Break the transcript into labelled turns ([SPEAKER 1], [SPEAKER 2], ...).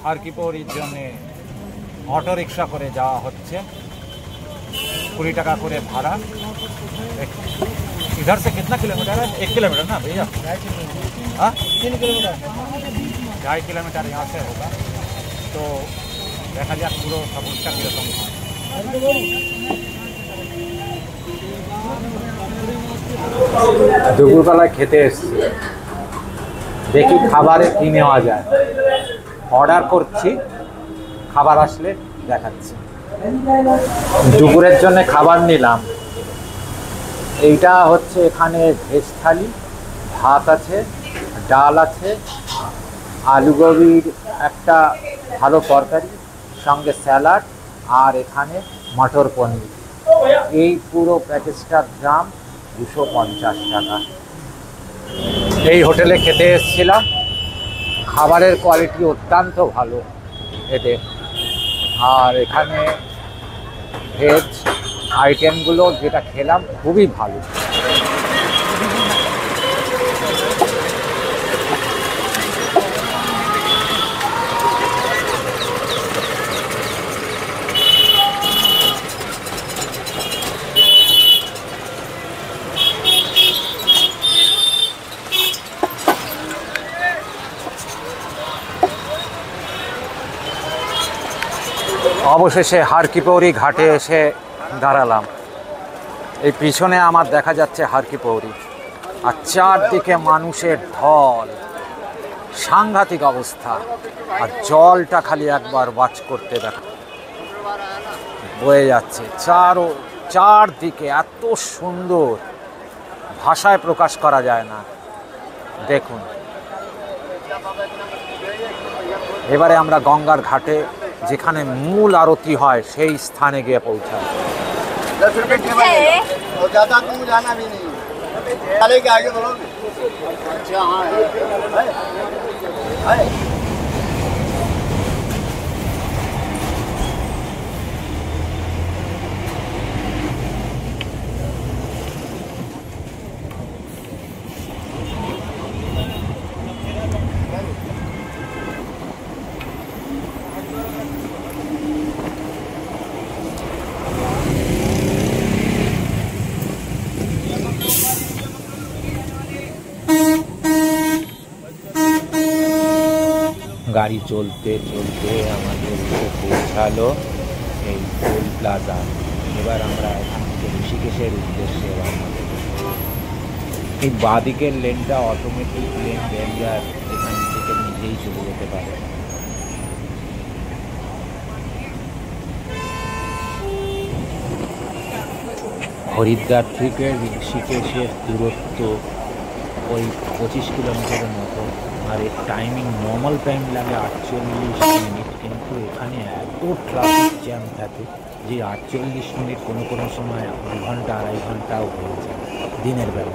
[SPEAKER 1] হারকিপৌরির জন্য auto rickshaw করে যাওয়া হচ্ছে, 20 টাকা করে भाड़ा। इधर से कितना किलोमीटर है? 1 किलोमीटर ना भैया? 3 किलोमीटर, 2.5 किलोमीटर यहाँ से होगा। तो देखा जाए पूरा सफरটা কিরকম। দুপুরবেলা খেতে এসেছি, দেখি খাবারে কি নেওয়া যায়। অর্ডার করছি, খাবার আসলে দেখাচ্ছি। দুপুরের জন্য খাবার নিলাম। এইটা হচ্ছে এখানে ভেজ থালি, ভাত আছে, ডাল আছে, আলু গোবির একটা ভালো তরকারি, সঙ্গে স্যালাড, আর এখানে মটর পনির। এই পুরো প্যাকেজটার দাম 250 টাকা। এই হোটেলে খেতে এসেছিলাম, খাবারের কোয়ালিটি অত্যন্ত ভালো এদের। আর এখানে ভেজ আইটেমগুলো যেটা খেলাম খুবই ভালো। অবশেষে হারকিপৌরি ঘাটে এসে দাঁড়ালাম। এই পিছনে আমার দেখা যাচ্ছে হারকিপৌরি, আর চারদিকে মানুষের ঢল, সাংঘাতিক অবস্থা। আর জলটা খালি একবার ওয়াচ করতে দেখা বয়ে যাচ্ছে চারদিকে, এত সুন্দর, ভাষায় প্রকাশ করা যায় না। দেখুন, এবারে আমরা গঙ্গার ঘাটে, যেখানে মূল আরতি হয়, সেই স্থানে গিয়ে পৌঁছাই। গাড়ি চলতে চলতে আমাদের পৌঁছালো এই টোল প্লাজা। এবার আমরা এখান থেকে ঋষিকেশের উদ্দেশ্যে রওনা দেব। এই বাঁদিকের লেনটা অটোমেটিক লেন ব্যারিয়ার, এখান থেকে নিজেই চলে যেতে পারে। হরিদ্বার থেকে ঋষিকেশের দূরত্ব ওই 25 কিলোমিটারের মতো। আর এর টাইমিং, নর্মাল টাইম লাগে 48 মিনিট, কিন্তু এখানে এত ট্রাফিক জ্যাম থাকে যে 48 মিনিট কোনো কোনো সময় 2 ঘন্টা 2.5 ঘন্টাও হয়ে যায় দিনের বেলা।